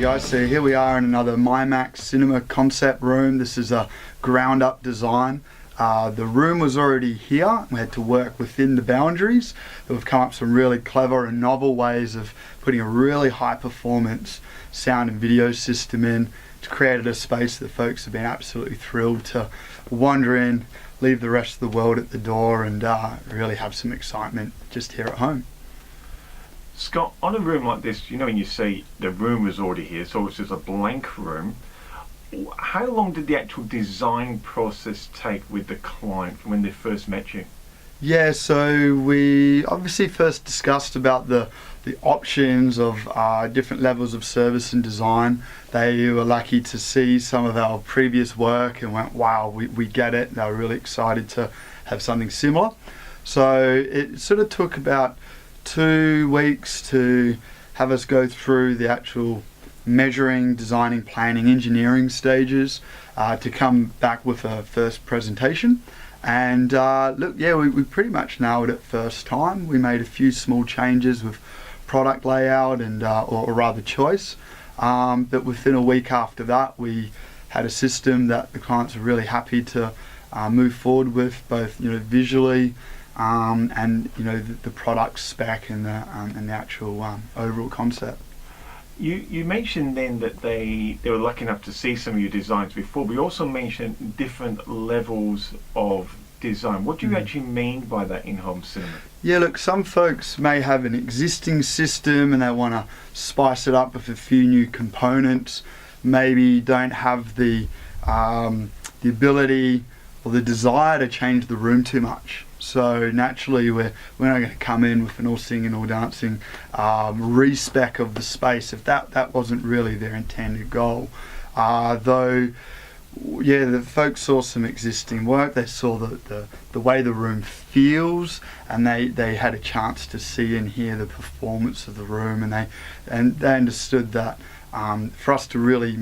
guys, so here we are in another MyMax cinema concept room. This is a ground up design. The room was already here. We had to work within the boundaries. We've come up with some really clever and novel ways of putting a really high performance sound and video system in. It's created a space that folks have been absolutely thrilled to wander in, leave the rest of the world at the door, and really have some excitement just here at home. Scott, on a room like this, you know, when you say the room was already here, so it's just a blank room, how long did the actual design process take with the client when they first met you? Yeah, so we obviously first discussed about the options of different levels of service and design. They were lucky to see some of our previous work and went, wow, we get it. They were really excited to have something similar. So it sort of took about 2 weeks to have us go through the actual measuring, designing, planning, engineering stages to come back with a first presentation. And look, yeah, we pretty much nailed it first time. We made a few small changes with product layout and or rather choice, but within a week after that we had a system that the clients were really happy to move forward with, both visually and the product spec and the actual overall concept. You mentioned then that they were lucky enough to see some of your designs before, but you also mentioned different levels of design. What do you actually mean by that in home cinema? Yeah, look, some folks may have an existing system and they want to spice it up with a few new components, maybe don't have the ability or the desire to change the room too much. So naturally we're not going to come in with an all singing, all dancing respec of the space if that wasn't really their intended goal. Though, yeah, the folks saw some existing work, they saw the way the room feels, and they had a chance to see and hear the performance of the room, and they understood that for us to really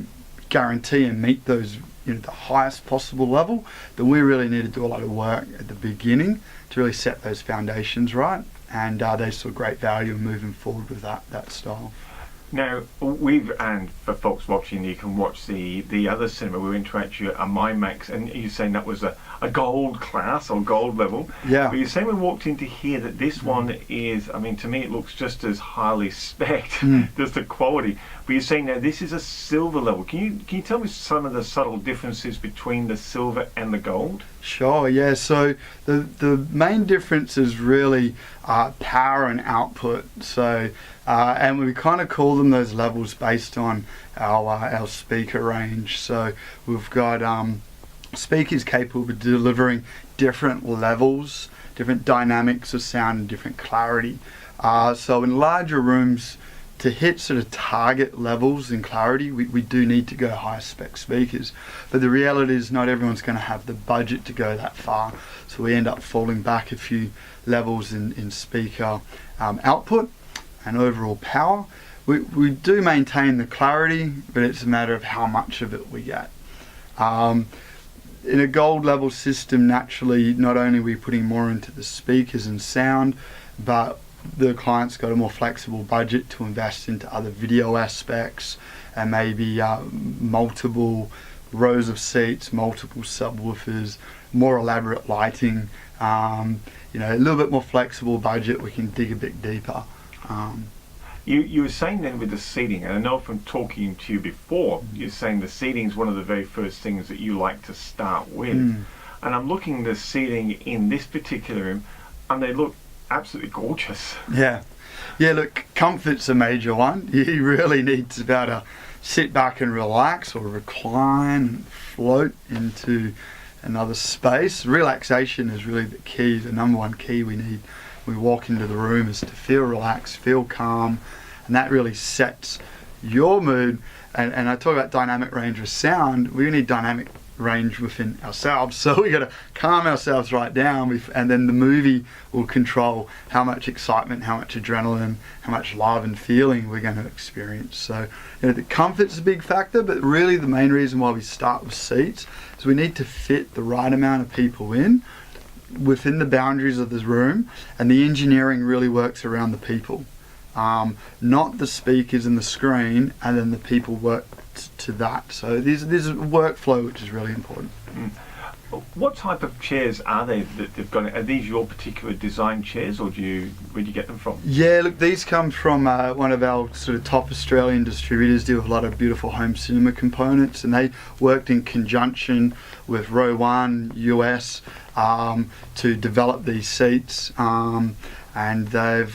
guarantee and meet those the highest possible level, then we really need to do a lot of work at the beginning to really set those foundations right, and they saw great value in moving forward with that style. Now, and for folks watching, you can watch the other cinema. We went to actually a MyMax, and you're saying that was a gold class or gold level. Yeah. But you're saying we walked into here that this one is, I mean, to me it looks just as highly spec'd, just the quality. But you're saying now this is a silver level. Can you tell me some of the subtle differences between the silver and the gold? Sure, yeah. So the main difference is really power and output. So and we kind of call them those levels based on our speaker range. So we've got speakers capable of delivering different levels, different dynamics of sound and different clarity. So in larger rooms, to hit sort of target levels in clarity, we do need to go higher spec speakers. But the reality is not everyone's going to have the budget to go that far. So we end up falling back a few levels in speaker output and overall power. We do maintain the clarity, but it's a matter of how much of it we get. In a gold level system, naturally, not only are we putting more into the speakers and sound, but the client's got a more flexible budget to invest into other video aspects and maybe multiple rows of seats, multiple subwoofers, more elaborate lighting. A little bit more flexible budget, we can dig a bit deeper. You were saying then with the seating, and I know from talking to you before, you're saying the seating is one of the very first things that you like to start with. And I'm looking at the seating in this particular room, and they look absolutely gorgeous. Yeah, look, comfort's a major one. You really need to be able to sit back and relax or recline and float into another space. Relaxation is really the key, the number one key we need. We walk into the room is to feel relaxed, feel calm, and that really sets your mood. And I talk about dynamic range of sound. We need dynamic range within ourselves, so we got to calm ourselves right down, and then the movie will control how much excitement, how much adrenaline, how much love and feeling we're going to experience. So the comfort's a big factor, but really the main reason why we start with seats is we need to fit the right amount of people in within the boundaries of this room, and the engineering really works around the people. not the speakers and the screen, and then the people work to that. So there's a workflow which is really important. What type of chairs are they that they've got? Are these your particular design chairs, or where do you get them from? Yeah, look, these come from one of our sort of top Australian distributors, deal with a lot of beautiful home cinema components, and they worked in conjunction with Row 1 US to develop these seats, and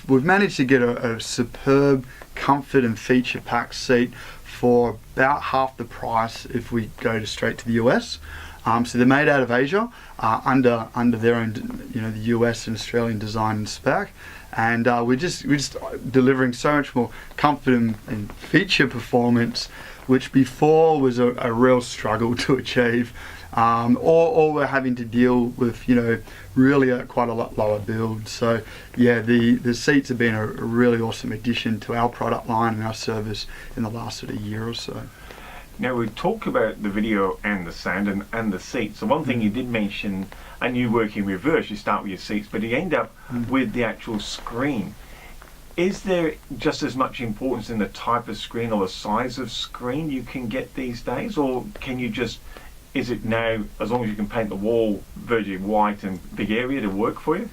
we've managed to get a superb comfort and feature packed seat for about half the price if we go straight to the US. So they're made out of Asia, under their own, the US and Australian design and spec, and we're just delivering so much more comfort and feature performance, which before was a real struggle to achieve, or we're having to deal with really quite a lot lower build. So yeah, the seats have been a really awesome addition to our product line and our service in the last sort of year or so. Now we talk about the video and the sound and the seats. So one thing you did mention, and you work in reverse, you start with your seats, but you end up with the actual screen. Is there just as much importance in the type of screen or the size of screen you can get these days, or can you is it now, as long as you can paint the wall virtually white and big area, to work for you?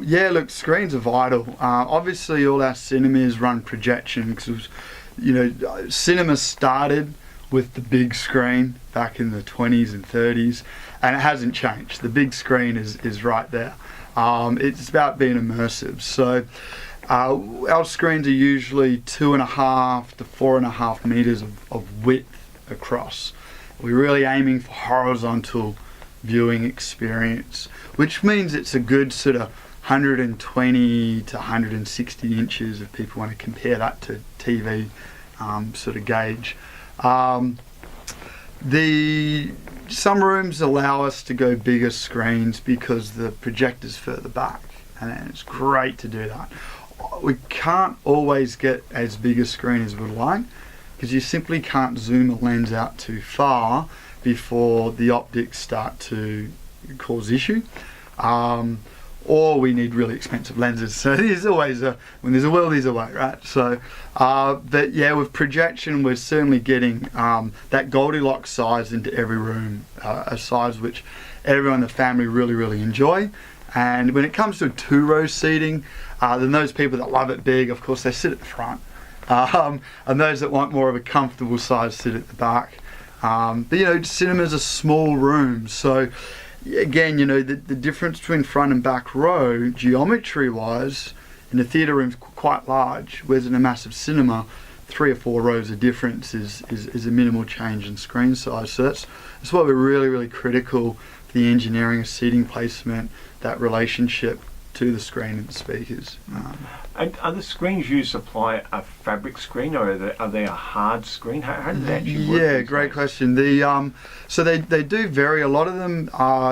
Yeah, look, screens are vital. Obviously all our cinemas run projection, because cinema started with the big screen back in the 20s and 30s, and it hasn't changed. The big screen is right there. It's about being immersive. So our screens are usually 2.5 to 4.5 meters of width across. We're really aiming for horizontal viewing experience, which means it's a good sort of 120 to 160 inches if people want to compare that to TV sort of gauge. Some rooms allow us to go bigger screens because the projector's further back, and it's great to do that. We can't always get as big a screen as we'd like, because you simply can't zoom a lens out too far before the optics start to cause issue. Or we need really expensive lenses. So there's always when there's a will, there's a way, right? So, but yeah, with projection, we're certainly getting that Goldilocks size into every room, a size which everyone in the family really enjoy. And when it comes to 2-row seating, then those people that love it big, of course, they sit at the front. And those that want more of a comfortable size sit at the back. But cinemas are small rooms, so again, the difference between front and back row, geometry-wise, in a theatre room is quite large, whereas in a massive cinema, 3 or 4 rows of difference is a minimal change in screen size. So that's why we're really critical for the engineering of seating placement, that relationship to the screen and the speakers. And are the screens you supply a fabric screen, or are they a hard screen? How do they actually work? Yeah, great question. So they do vary. A lot of them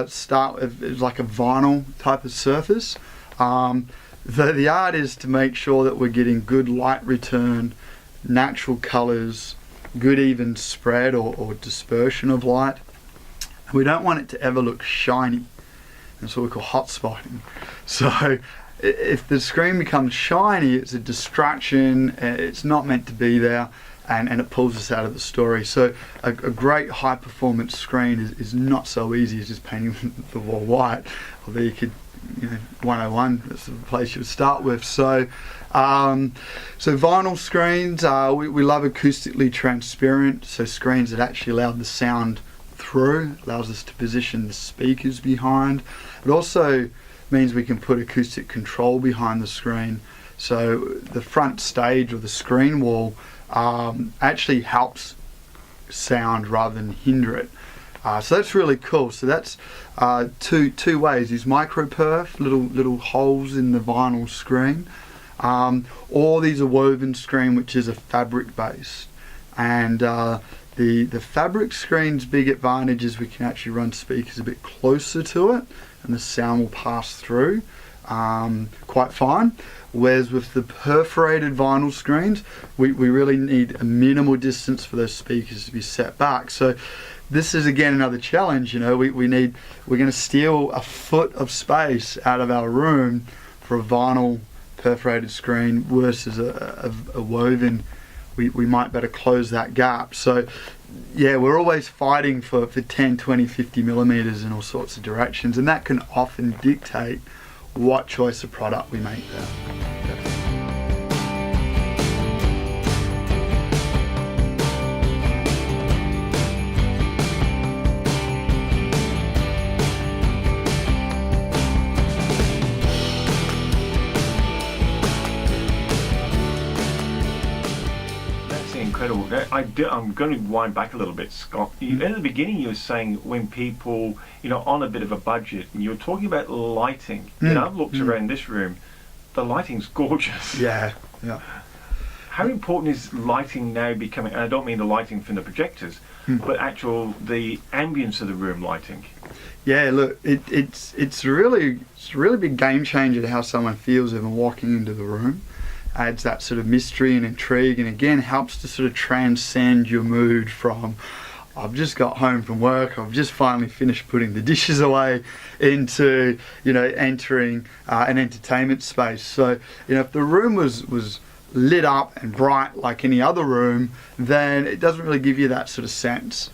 start with like a vinyl type of surface. The art is to make sure that we're getting good light return, natural colours, good even spread or dispersion of light. We don't want it to ever look shiny. That's what we call hot spotting. So if the screen becomes shiny, it's a distraction, it's not meant to be there, and it pulls us out of the story. So a great high performance screen is not so easy as just painting the wall white, although you could, 101, that's the place you would start with. So vinyl screens, we love acoustically transparent, so screens that actually allow the sound through, allows us to position the speakers behind. It also means we can put acoustic control behind the screen, so the front stage or the screen wall actually helps sound rather than hinder it. So that's really cool. So that's two ways: these micro perf, little holes in the vinyl screen, or these are woven screen, which is a fabric based. And the fabric screen's big advantage is we can actually run speakers a bit closer to it, and the sound will pass through quite fine. Whereas with the perforated vinyl screens, we really need a minimal distance for those speakers to be set back. So this is again another challenge. We're going to steal a foot of space out of our room for a vinyl perforated screen versus a woven, we might better close that gap. So yeah, we're always fighting for 10, 20, 50 millimeters in all sorts of directions, and that can often dictate what choice of product we make there. Incredible. I'm going to wind back a little bit, Scott. In the beginning, you were saying when people, on a bit of a budget, and you were talking about lighting. I've looked around this room. The lighting's gorgeous. Yeah. How important is lighting now becoming? And I don't mean the lighting from the projectors, but the ambience of the room lighting. Yeah, look, it's really big game changer to how someone feels even walking into the room. Adds that sort of mystery and intrigue, and again helps to sort of transcend your mood from I've just got home from work, I've just finally finished putting the dishes away, into entering an entertainment space. So if the room was lit up and bright like any other room, then it doesn't really give you that sort of sense.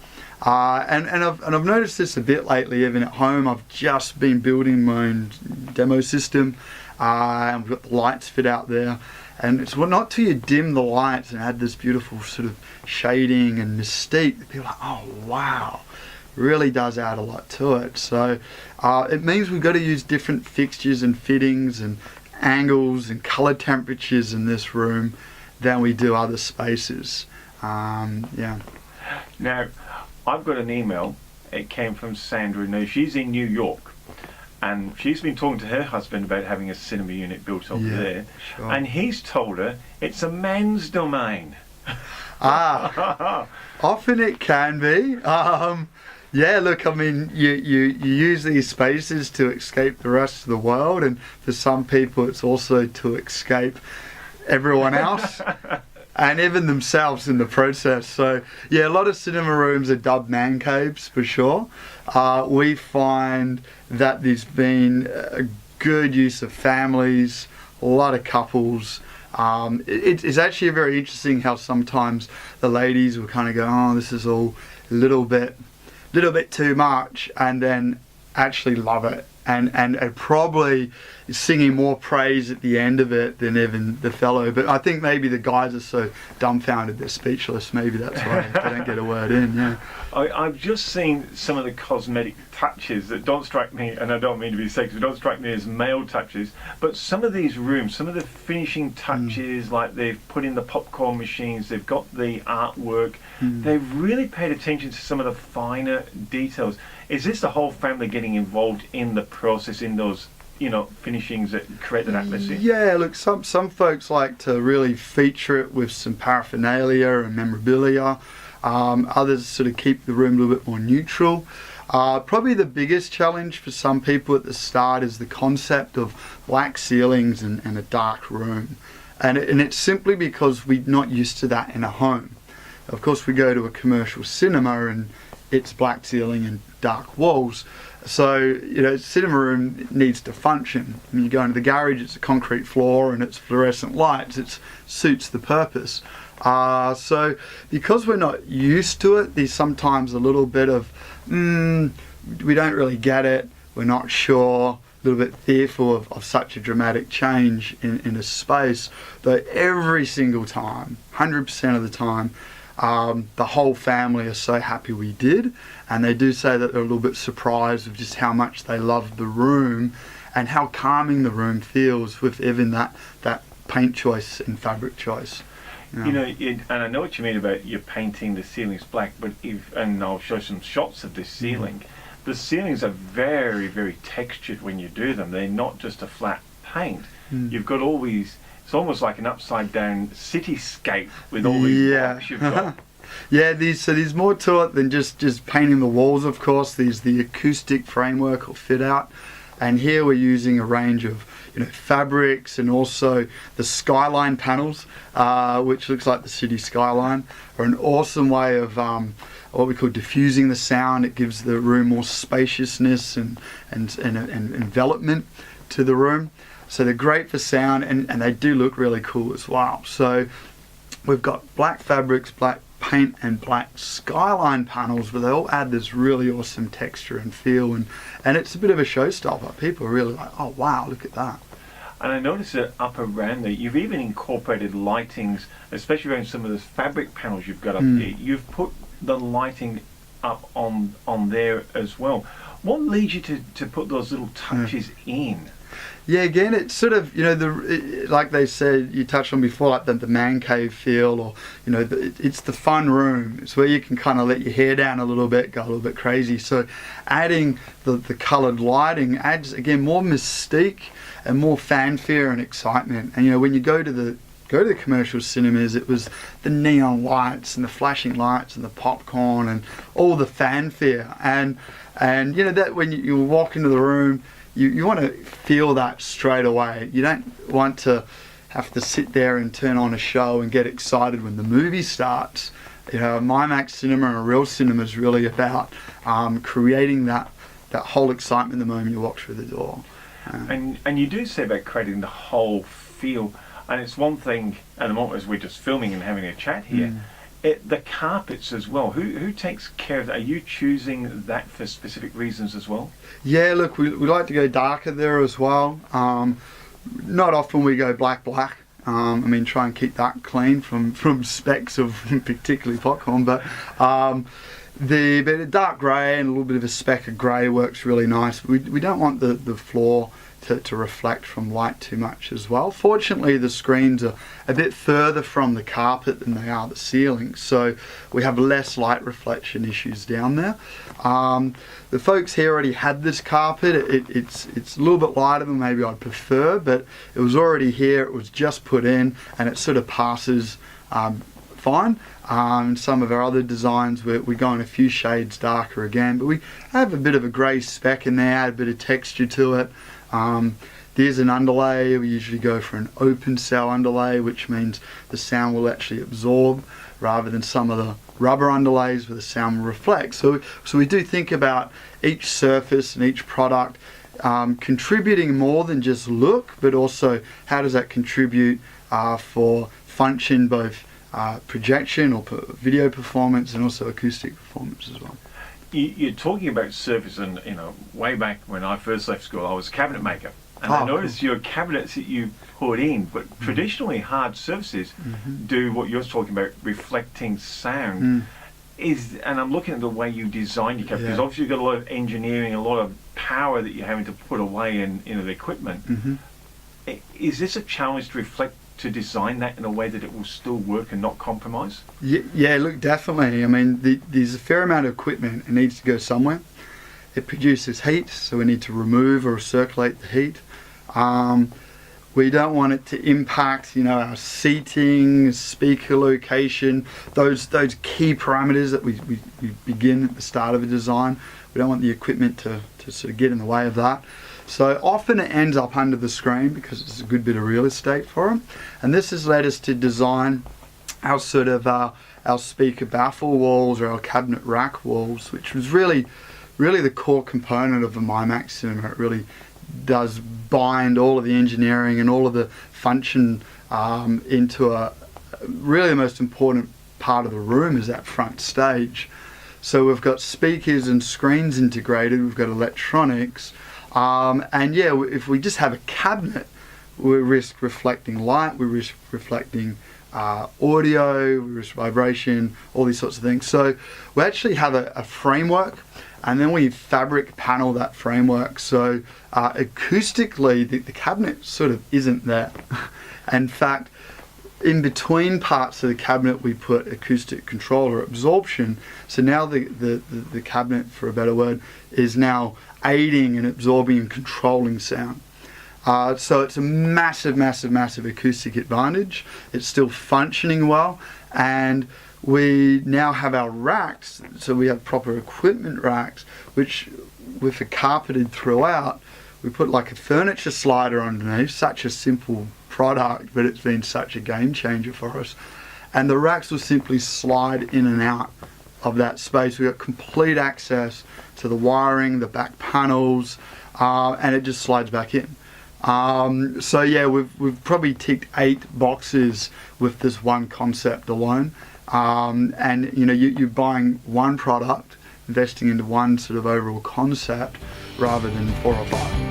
And I've noticed this a bit lately, even at home. I've just been building my own demo system, and we've got the lights fit out there. And it's not till you dim the lights and add this beautiful sort of shading and mystique that people are like, oh wow, really does add a lot to it. So it means we've got to use different fixtures and fittings and angles and color temperatures in this room than we do other spaces. Yeah. Now, I've got an email. It came from Sandra. Now, she's in New York. And she's been talking to her husband about having a cinema unit built over there. Sure. And he's told her it's a man's domain. Often it can be. Yeah, look, I mean, you use these spaces to escape the rest of the world, and for some people it's also to escape everyone else. And even themselves in the process. So yeah, a lot of cinema rooms are dubbed man caves for sure. We find that there's been a good use of families, a lot of couples. It's actually very interesting how sometimes the ladies will kind of go, oh, this is all a little bit too much, and then actually love it. And probably singing more praise at the end of it than even the fellow. But I think maybe the guys are so dumbfounded they're speechless. Maybe that's why they don't get a word in. Yeah. I've just seen some of the cosmetic touches that don't strike me, and I don't mean to be sexist, don't strike me as male touches. But some of these rooms, some of the finishing touches, like they've put in the popcorn machines, they've got the artwork. They've really paid attention to some of the finer details. Is this the whole family getting involved in the process, in those, finishings that create that atmosphere? Yeah, look, some folks like to really feature it with some paraphernalia and memorabilia. Others sort of keep the room a little bit more neutral. Probably the biggest challenge for some people at the start is the concept of black ceilings and a dark room. And it's simply because we're not used to that in a home. Of course, we go to a commercial cinema and it's black ceiling and dark walls. So, cinema room needs to function. When you go into the garage, it's a concrete floor and it's fluorescent lights. It suits the purpose. So, because we're not used to it, there's sometimes a little bit of, we don't really get it, we're not sure, a little bit fearful of such a dramatic change in a space. But every single time, 100% of the time, the whole family are so happy we did, and they do say that they're a little bit surprised with just how much they love the room and how calming the room feels with even that paint choice and fabric choice. And I know what you mean about you painting the ceilings black, but and I'll show some shots of this ceiling. The ceilings are very, very textured when you do them. They're not just a flat paint. You've got all these. It's almost like an upside down cityscape with all these blocks you've got. Yeah, there's more to it than just painting the walls, of course. There's the acoustic framework or fit out. And here we're using a range of fabrics, and also the skyline panels, which looks like the city skyline, are an awesome way of what we call diffusing the sound. It gives the room more spaciousness and envelopment to the room. So they're great for sound, and they do look really cool as well. So we've got black fabrics, black paint, and black skyline panels, where they all add this really awesome texture and feel, and it's a bit of a showstopper. People are really like, oh wow, look at that. And I noticed that up around there, you've even incorporated lightings, especially around some of those fabric panels you've got up there. You've put the lighting up on there as well. What leads you to put those little touches in? Yeah, again, it's sort of, like they said, you touched on before, like the man cave feel, or, it's the fun room. It's where you can kind of let your hair down a little bit, go a little bit crazy. So adding the coloured lighting adds, again, more mystique and more fanfare and excitement. And, when you go to the commercial cinemas, it was the neon lights and the flashing lights and the popcorn and all the fanfare. And that when you walk into the room, you want to feel that straight away. You don't want to have to sit there and turn on a show and get excited when the movie starts. MyMax cinema and a real cinema is really about creating that whole excitement the moment you walk through the door. And you do say about creating the whole feel, and it's one thing at the moment as we're just filming and having a chat here. The carpets as well. Who takes care of that? Are you choosing that for specific reasons as well? Yeah, look, we like to go darker there as well. Not often we go black. Try and keep that clean from specks of particularly popcorn, but the dark grey and a little bit of a speck of grey works really nice. We don't want the floor to reflect from light too much as well. Fortunately, the screens are a bit further from the carpet than they are the ceiling, so we have less light reflection issues down there. The folks here already had this carpet. It's a little bit lighter than maybe I'd prefer, but it was already here. It was just put in, and it sort of passes fine. Some of our other designs, we go in a few shades darker again, but we have a bit of a grey speck in there, add a bit of texture to it. There's an underlay. We usually go for an open cell underlay, which means the sound will actually absorb rather than some of the rubber underlays where the sound will reflect. So we do think about each surface and each product contributing more than just look, but also how does that contribute for function, both projection or video performance, and also acoustic performance as well. You're talking about surface, and way back when I first left school, I was a cabinet maker, and I noticed your cabinets that you put in, but traditionally hard surfaces do what you're talking about, reflecting sound. And I'm looking at the way you design your cabinet, because obviously you've got a lot of engineering, a lot of power that you're having to put away in the equipment. Is this a challenge to design that in a way that it will still work and not compromise? Yeah, look, definitely. There's a fair amount of equipment. It needs to go somewhere. It produces heat, so we need to remove or circulate the heat. We don't want it to impact, our seating, speaker location, those key parameters that we begin at the start of a design. We don't want the equipment to sort of get in the way of that. So often it ends up under the screen because it's a good bit of real estate for them. And this has led us to design our sort of our speaker baffle walls, or our cabinet rack walls, which was really the core component of the MyMax cinema. It really does bind all of the engineering and all of the function into really the most important part of the room is that front stage. So we've got speakers and screens integrated, we've got electronics, if we just have a cabinet, we risk reflecting light, we risk reflecting audio, we risk vibration, all these sorts of things. So we actually have a framework, and then we fabric panel that framework. So acoustically, the cabinet sort of isn't there. In fact, in between parts of the cabinet, we put acoustic control or absorption. So now the cabinet, for a better word, is now aiding and absorbing and controlling sound. So it's a massive acoustic advantage. It's still functioning well, and we now have our racks, so we have proper equipment racks, which with it carpeted throughout, we put like a furniture slider underneath. Such a simple product, but it's been such a game changer for us. And the racks will simply slide in and out of that space. We've got complete access to the wiring, the back panels, and it just slides back in. So yeah, we've probably ticked 8 boxes with this one concept alone. And you know, you're buying one product, investing into one sort of overall concept rather than 4 or 5.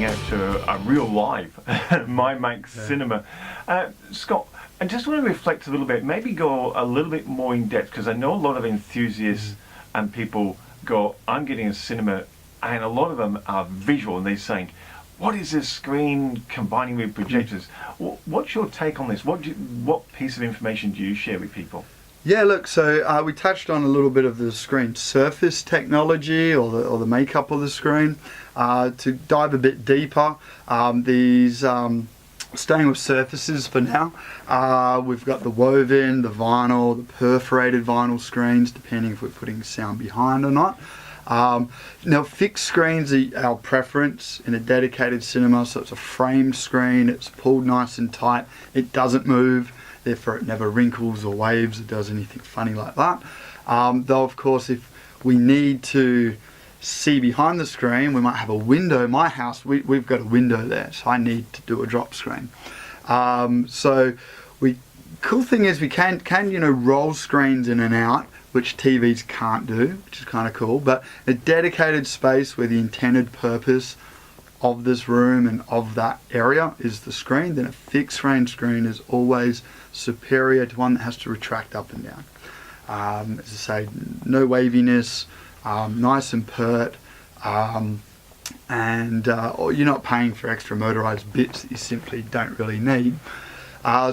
Out to a real live My Make Cinema. Scott, I just want to reflect a little bit, maybe go a little bit more in depth, because I know a lot of enthusiasts and people go, I'm getting a cinema, and a lot of them are visual, and they're saying, what is this screen combining with projectors? What's your take on this? What piece of information do you share with people? Yeah, look, so we touched on a little bit of the screen surface technology or the makeup of the screen. To dive a bit deeper, staying with surfaces for now, we've got the woven, the vinyl, the perforated vinyl screens, depending if we're putting sound behind or not. Now, fixed screens are our preference in a dedicated cinema, so it's a framed screen, it's pulled nice and tight, it doesn't move. Therefore it never wrinkles or waves or does anything funny like that. Though of course if we need to see behind the screen, we might have a window. In my house, we've got a window there, so I need to do a drop screen. Cool thing is we can roll screens in and out, which TVs can't do, which is kind of cool. But a dedicated space where the intended purpose of this room and of that area is the screen, then a fixed frame screen is always superior to one that has to retract up and down. As I say, no waviness, nice and pert, and you're not paying for extra motorized bits that you simply don't really need.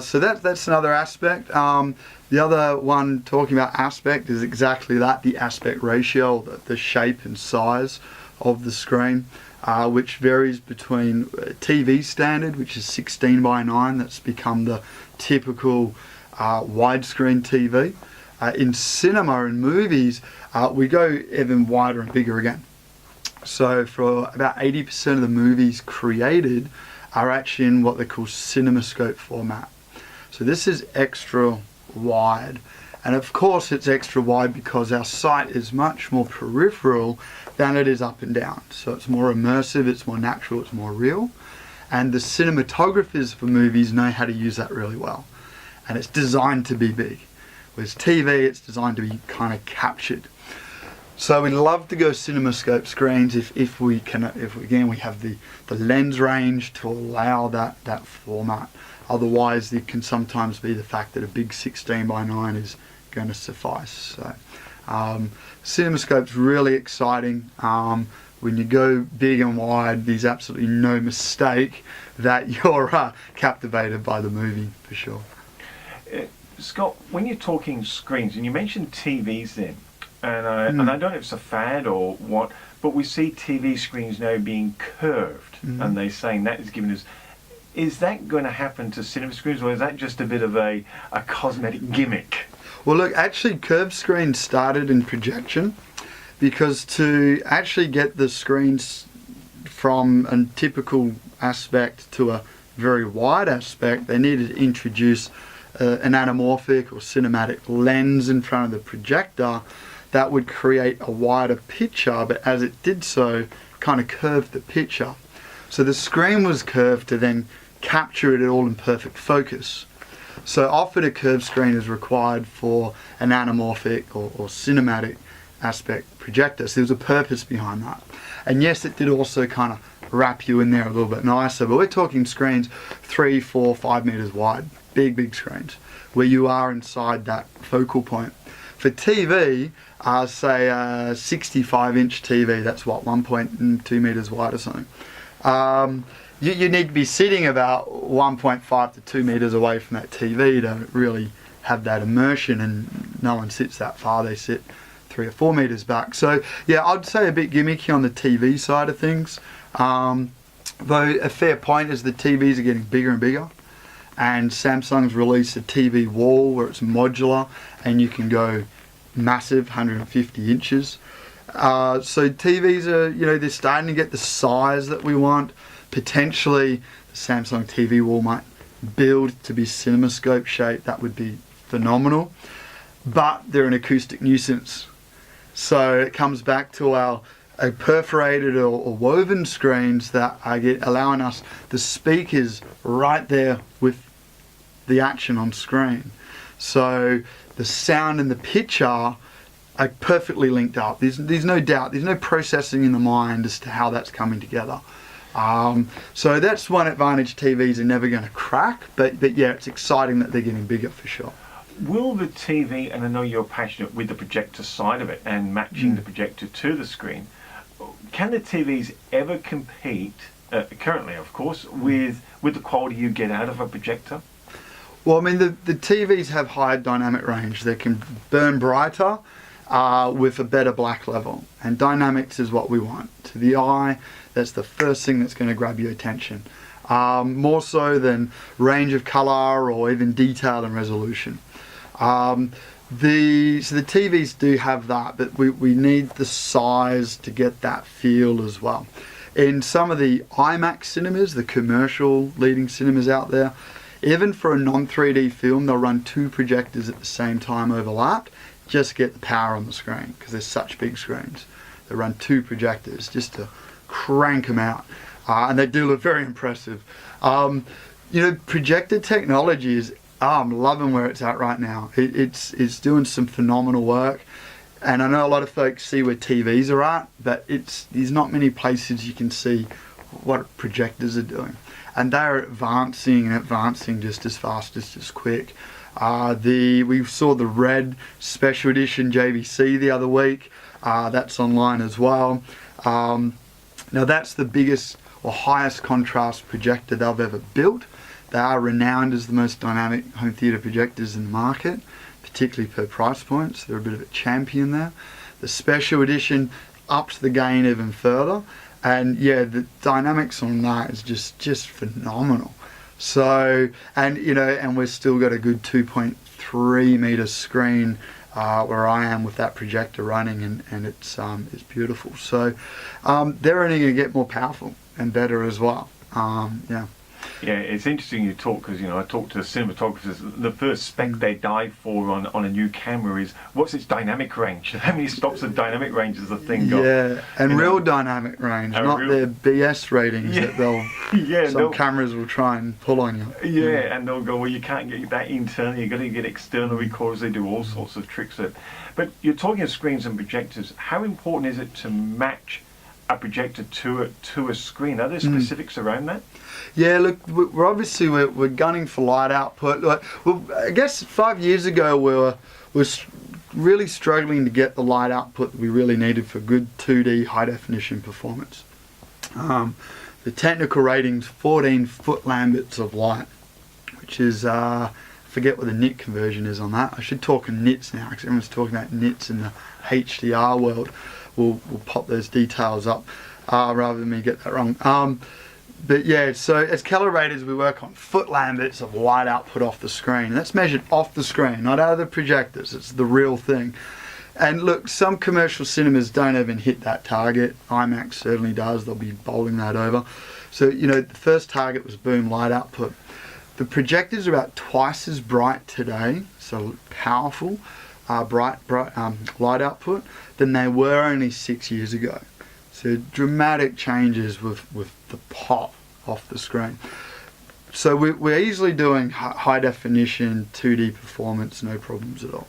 So that's another aspect. The other one talking about aspect is exactly that, the aspect ratio, the shape and size of the screen. Which varies between TV standard, which is 16:9, that's become the typical widescreen TV. In cinema and movies, we go even wider and bigger again. So for about 80% of the movies created are actually in what they call CinemaScope format. So this is extra wide. And of course it's extra wide because our sight is much more peripheral than it is up and down. So it's more immersive, it's more natural, it's more real. And the cinematographers for movies know how to use that really well. And it's designed to be big. Whereas TV, it's designed to be kind of captured. So we love to go CinemaScope screens if we have the lens range to allow that format. Otherwise, it can sometimes be the fact that a big 16:9 is going to suffice. So CinemaScope's really exciting. When you go big and wide, there's absolutely no mistake that you're captivated by the movie, for sure. Scott, when you're talking screens, and you mentioned TVs then, and I don't know if it's a fad or what, but we see TV screens now being curved, and they're saying that is giving us. Is that going to happen to cinema screens, or is that just a bit of a cosmetic gimmick? Well, look, actually curved screens started in projection, because to actually get the screens from a typical aspect to a very wide aspect, they needed to introduce an anamorphic or cinematic lens in front of the projector that would create a wider picture, but as it did so, kind of curved the picture. So the screen was curved to then capture it all in perfect focus. So often a curved screen is required for an anamorphic or cinematic aspect projector. So there was a purpose behind that. And yes, it did also kind of wrap you in there a little bit nicer, but we're talking screens 3, 4, 5 meters wide, big screens, where you are inside that focal point. For TV, say a 65-inch TV, that's what, 1.2 meters wide or something. You need to be sitting about 1.5 to 2 meters away from that TV to really have that immersion, and no one sits that far, they sit 3 or 4 meters back. So yeah, I'd say a bit gimmicky on the TV side of things. Though a fair point is the TVs are getting bigger and bigger, and Samsung's released a TV wall where it's modular and you can go massive, 150 inches. So TVs are, they're starting to get the size that we want. Potentially, the Samsung TV wall might build to be CinemaScope shaped. That would be phenomenal. But they're an acoustic nuisance. So it comes back to our perforated or woven screens that are allowing us the speakers right there with the action on screen. So the sound and the picture are perfectly linked up. There's no doubt, there's no processing in the mind as to how that's coming together. So that's one advantage TVs are never going to crack, but yeah, it's exciting that they're getting bigger for sure. Will the TV, and I know you're passionate with the projector side of it and matching the projector to the screen, can the TVs ever compete, currently of course, with the quality you get out of a projector? Well, I mean, the TVs have higher dynamic range. They can burn brighter with a better black level. And dynamics is what we want. To the eye, that's the first thing that's going to grab your attention. More so than range of color or even detail and resolution. So the TVs do have that, but we need the size to get that feel as well. In some of the IMAX cinemas, the commercial leading cinemas out there, even for a non-3D film, they'll run 2 projectors at the same time overlapped, just to get the power on the screen, because they're such big screens. They run 2 projectors just to crank them out, and they do look very impressive. Projector technology is, I'm loving where it's at right now. It's doing some phenomenal work, and I know a lot of folks see where TVs are at, but there's not many places you can see what projectors are doing. And they're advancing just as fast as just quick. We saw the red special edition JVC the other week. That's online as well. Now that's the biggest or highest contrast projector they've ever built. They are renowned as the most dynamic home theatre projectors in the market, particularly per price points. They're a bit of a champion there. The special edition ups the game even further. And yeah, the dynamics on that is just phenomenal. So, and we've still got a good 2.3 meter screen where I am with that projector running, and it's beautiful. So they're only going to get more powerful and better as well. Yeah. Yeah, it's interesting you talk, because I talk to cinematographers. The first spec they dive for on a new camera is what's its dynamic range? How many stops of dynamic range does the thing got? Yeah, and real dynamic range, not their BS ratings that some cameras will try and pull on you. Yeah, and they'll go, well, you can't get that internal, you've got to get external recorders. They do all sorts of tricks there. But you're talking of screens and projectors. How important is it to match a projector to a screen? Are there specifics around that? Yeah, look, we're gunning for light output. I guess 5 years ago we were really struggling to get the light output that we really needed for good 2D high definition performance. The technical rating's 14 foot lamberts of light, which is I forget what the nit conversion is on that. I should talk in nits now, because everyone's talking about nits in the HDR world. We'll pop those details up rather than me get that wrong. But yeah, so as calibrators we work on foot lamberts of light output off the screen. And that's measured off the screen, not out of the projectors. It's the real thing. And look, some commercial cinemas don't even hit that target. IMAX certainly does. They'll be bowling that over. So, the first target was boom light output. The projectors are about twice as bright today, so powerful, bright light output, than they were only 6 years ago. So dramatic changes with the pop off the screen. So we're easily doing high definition 2D performance, no problems at all.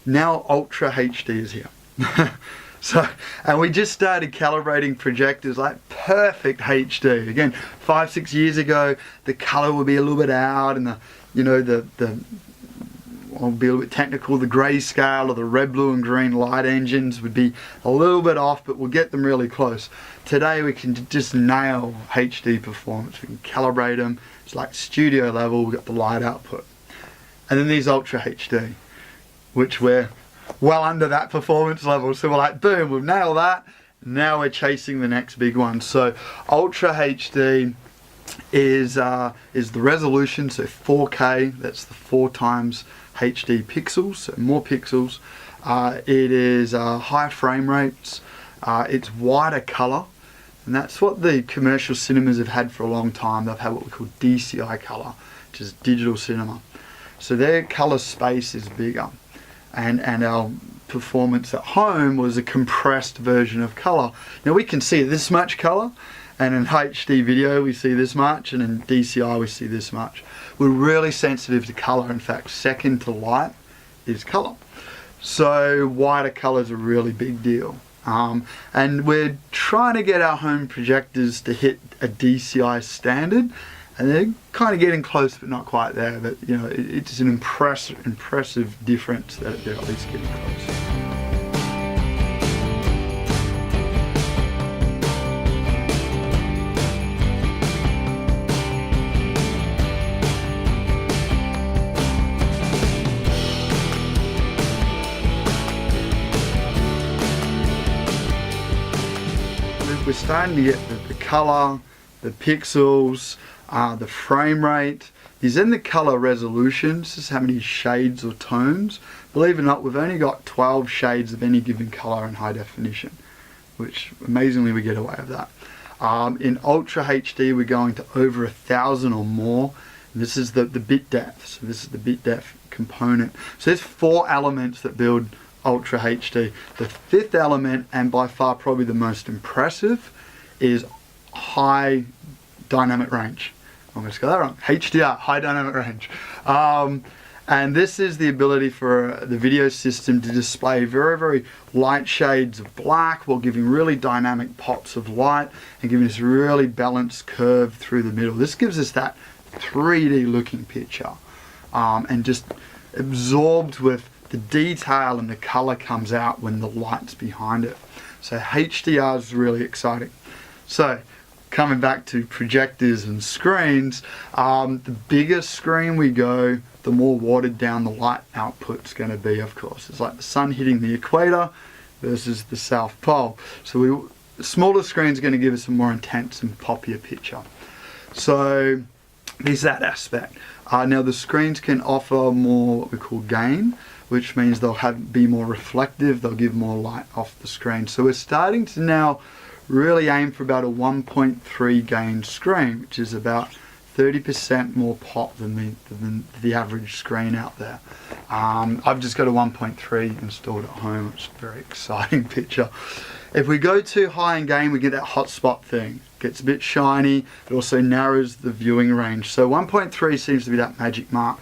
Now Ultra HD is here. And we just started calibrating projectors like perfect HD. Again, 5-6 years ago, the color would be a little bit out, and I'll be a little bit technical, the grayscale or the red, blue and green light engines would be a little bit off, but we'll get them really close. Today we can just nail HD performance. We can calibrate them. It's like studio level. We've got the light output. And then these Ultra HD, which we're well under that performance level. So we're like, boom, we've nailed that. Now we're chasing the next big one. So Ultra HD is the resolution, so 4K, that's the 4 times HD pixels, so more pixels. It is high frame rates. It's wider colour. And that's what the commercial cinemas have had for a long time. They've had what we call DCI colour, which is digital cinema. So their colour space is bigger. And our performance at home was a compressed version of colour. Now we can see this much colour, and in HD video we see this much, and in DCI we see this much. We're really sensitive to colour. In fact, second to light is colour. So wider colour is a really big deal. And we're trying to get our home projectors to hit a DCI standard, and they're kind of getting close but not quite there. But you know, it's an impressive difference that they're at least getting close. We're starting to get the colour, the pixels, the frame rate. Is in the colour resolution. This is how many shades or tones. Believe it or not, we've only got 12 shades of any given colour in high definition, which amazingly we get away with that. In Ultra HD we're going to over 1,000 or more. And this is the bit depth. So this is the bit depth component. So there's 4 elements that build Ultra HD. The 5th element, and by far probably the most impressive, is high dynamic range. I'm going to get that wrong. HDR, high dynamic range. And this is the ability for the video system to display very, very light shades of black while giving really dynamic pops of light and giving us really balanced curve through the middle. This gives us that 3D looking picture, and just absorbed with the detail, and the color comes out when the light's behind it. So HDR is really exciting. So coming back to projectors and screens, the bigger screen we go, the more watered down the light output's going to be, of course. It's like the sun hitting the equator versus the South Pole. So the smaller screen's going to give us a more intense and poppier picture. So there's that aspect. Now the screens can offer more what we call gain, which means they'll be more reflective, they'll give more light off the screen. So we're starting to now really aim for about a 1.3 gain screen, which is about 30% more pop than the average screen out there. I've just got a 1.3 installed at home. It's a very exciting picture. If we go too high in gain, we get that hotspot thing. It gets a bit shiny, it also narrows the viewing range. So 1.3 seems to be that magic mark.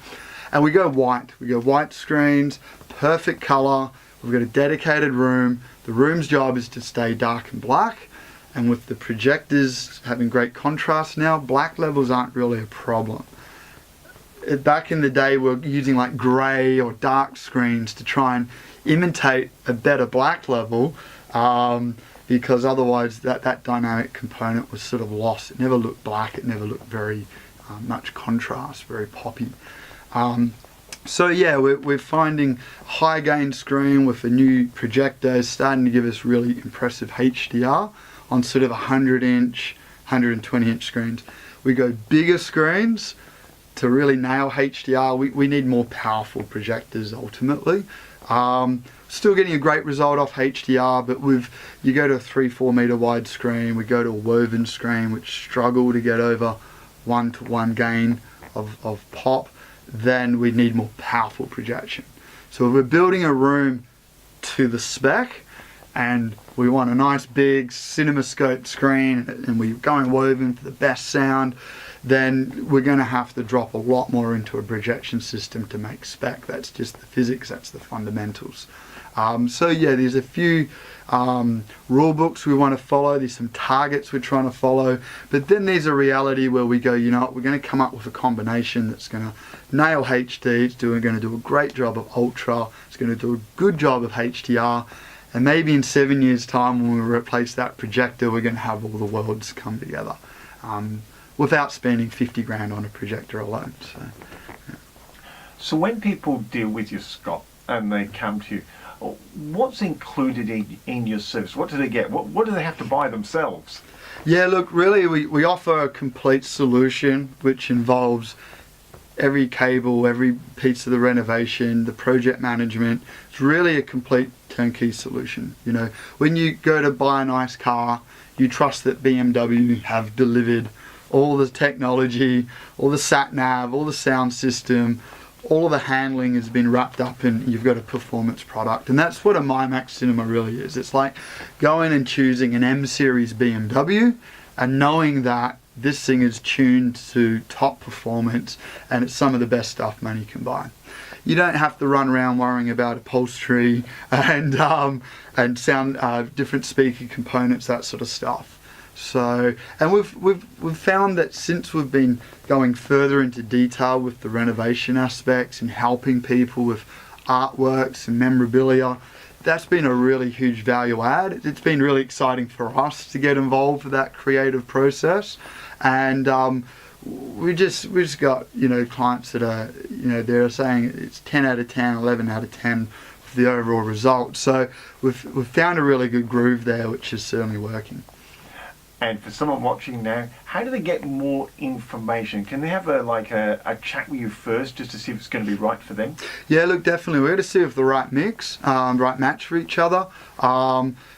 And we go white screens, perfect colour, we've got a dedicated room. The room's job is to stay dark and black, and with the projectors having great contrast now, black levels aren't really a problem. Back in the day we're using like grey or dark screens to try and imitate a better black level, because otherwise that dynamic component was sort of lost. It never looked black, it never looked very much contrast, very poppy. So yeah, we're finding high gain screen with a new projector starting to give us really impressive HDR on sort of 100-inch, 120-inch screens. We go bigger screens to really nail HDR. We need more powerful projectors ultimately. Still getting a great result off HDR, but you go to a 3-4 meter wide screen, we go to a woven screen which struggle to get over 1-to-1 gain of pop, then we need more powerful projection. So if we're building a room to the spec and we want a nice big CinemaScope screen and we're going woven for the best sound, then we're going to have to drop a lot more into a projection system to make spec. That's just the physics, that's the fundamentals. So yeah, there's a few rule books we want to follow, there's some targets we're trying to follow, but then there's a reality where we go, you know what, we're going to come up with a combination that's going to nail HD, it's going to do a great job of Ultra, it's going to do a good job of HDR, and maybe in 7 years time when we replace that projector, we're going to have all the worlds come together, without spending 50 grand on a projector alone. So, yeah. So when people deal with you, Scott, and they come to you, what's included in your service? What do they get? What do they have to buy themselves? Yeah, look, really we offer a complete solution which involves every cable, every piece of the renovation, the project management. It's really a complete turnkey solution. You know, when you go to buy a nice car, you trust that BMW have delivered all the technology, all the sat nav, all the sound system, all of the handling has been wrapped up in, you've got a performance product. And that's what a MyMax Cinema really is. It's like going and choosing an M series BMW and knowing that this thing is tuned to top performance and it's some of the best stuff money can buy. You don't have to run around worrying about upholstery and sound, different speaker components, that sort of stuff. So, and we've found that since we've been going further into detail with the renovation aspects and helping people with artworks and memorabilia, that's been a really huge value add. It's been really exciting for us to get involved with that creative process, and we just got, you know, clients that are, you know, they're saying it's 10 out of 10, 11 out of 10 for the overall result. So we've found a really good groove there, which is certainly working. And for someone watching now, how do they get more information? Can they have a chat with you first just to see if it's going to be right for them? Yeah, look, definitely. We're going to see if the right mix, right match for each other.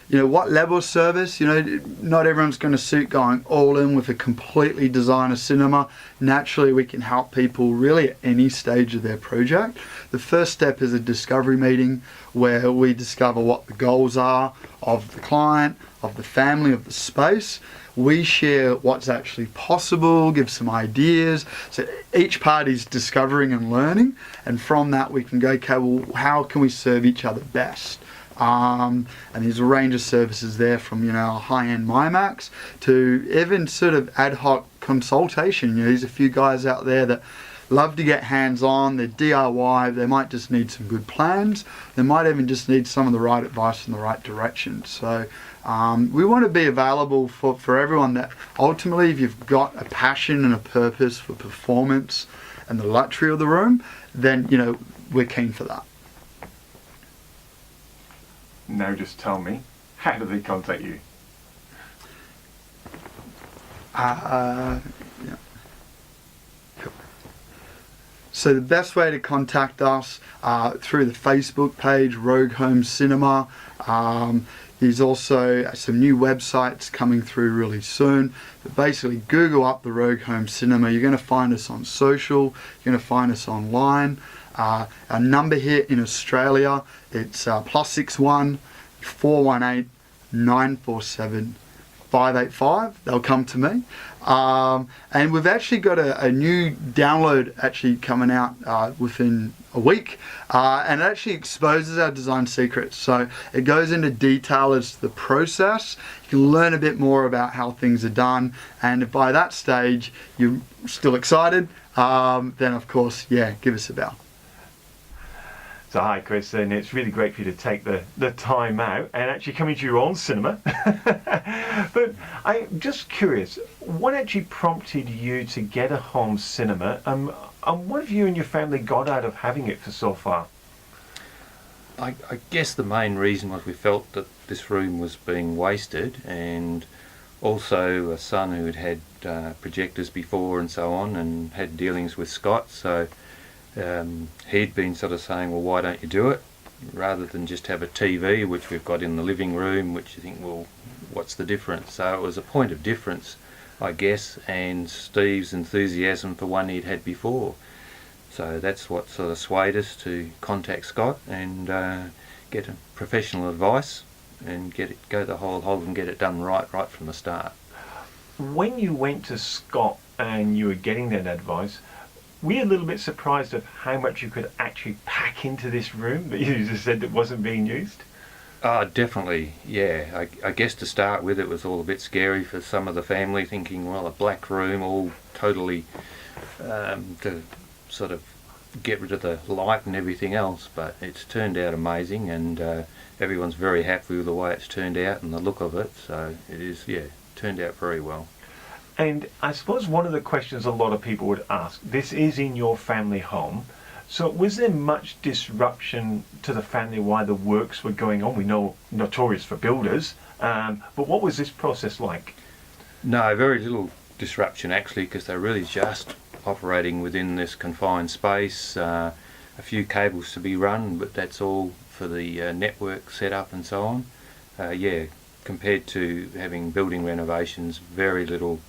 You know, what level of service, you know, not everyone's going to suit going all in with a completely designer cinema. Naturally, we can help people really at any stage of their project. The first step is a discovery meeting where we discover what the goals are of the client, of the family, of the space. We share what's actually possible, give some ideas. So each party's discovering and learning, and from that we can go, okay, well, how can we serve each other best? And there's a range of services there, from, you know, high-end MyMax to even sort of ad hoc consultation. You know, there's a few guys out there that love to get hands-on, they're DIY, they might just need some good plans, they might even just need some of the right advice in the right direction. So we want to be available for everyone, that ultimately if you've got a passion and a purpose for performance and the luxury of the room, then, you know, we're keen for that. Now just tell me, how do they contact you? Yeah. So the best way to contact us through the Facebook page, Rogue Home Cinema. There's also some new websites coming through really soon. But basically, Google up the Rogue Home Cinema. You're going to find us on social. You're going to find us online. Our number here in Australia, it's +61 418 947 585. They'll come to me. And we've actually got a new download actually coming out within a week, and it actually exposes our design secrets. So it goes into detail as to the process. You can learn a bit more about how things are done, and if by that stage you're still excited, then of course, yeah, give us a bell. So hi Chris, and it's really great for you to take the time out and actually come into your own cinema. But I'm just curious, what actually prompted you to get a home cinema, and what have you and your family got out of having it for so far? I guess the main reason was we felt that this room was being wasted, and also a son who had projectors before and so on, and had dealings with Scott, so he'd been sort of saying, well, why don't you do it rather than just have a TV, which we've got in the living room, which you think, well, what's the difference? So it was a point of difference, I guess, and Steve's enthusiasm for one he'd had before. So that's what sort of swayed us to contact Scott and get a professional advice and go the whole hog and get it done right from the start. When you went to Scott and you were getting that advice, were you a little bit surprised at how much you could actually pack into this room that you just said that wasn't being used? Definitely, yeah. I guess to start with it was all a bit scary for some of the family, thinking, well, a black room, all totally to sort of get rid of the light and everything else, but it's turned out amazing, and everyone's very happy with the way it's turned out and the look of it, so it is, yeah, turned out very well. And I suppose one of the questions a lot of people would ask, this is in your family home, so was there much disruption to the family while the works were going on? We know notorious for builders, but what was this process like? No, very little disruption actually, because they really just operating within this confined space. A few cables to be run, but that's all for the network setup and so on. Yeah, compared to having building renovations, very little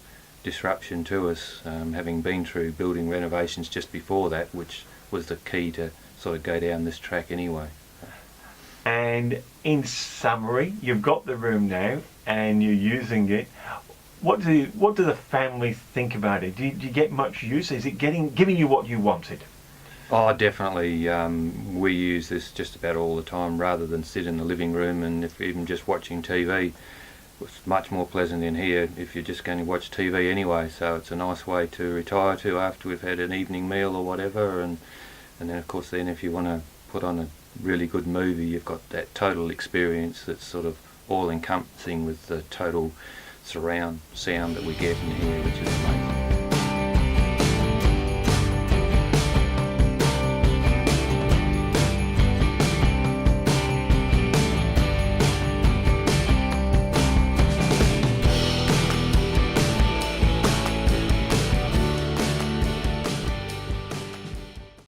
disruption to us, having been through building renovations just before that, which was the key to sort of go down this track anyway. And in summary, you've got the room now and you're using it. What do the family think about it? Do you get much use? Is it giving you what you wanted? Oh, definitely. We use this just about all the time rather than sit in the living room, and if even just watching TV. It's much more pleasant in here if you're just going to watch TV anyway, so it's a nice way to retire to after we've had an evening meal or whatever, and then of course then if you want to put on a really good movie, you've got that total experience that's sort of all encompassing with the total surround sound that we get in here, which is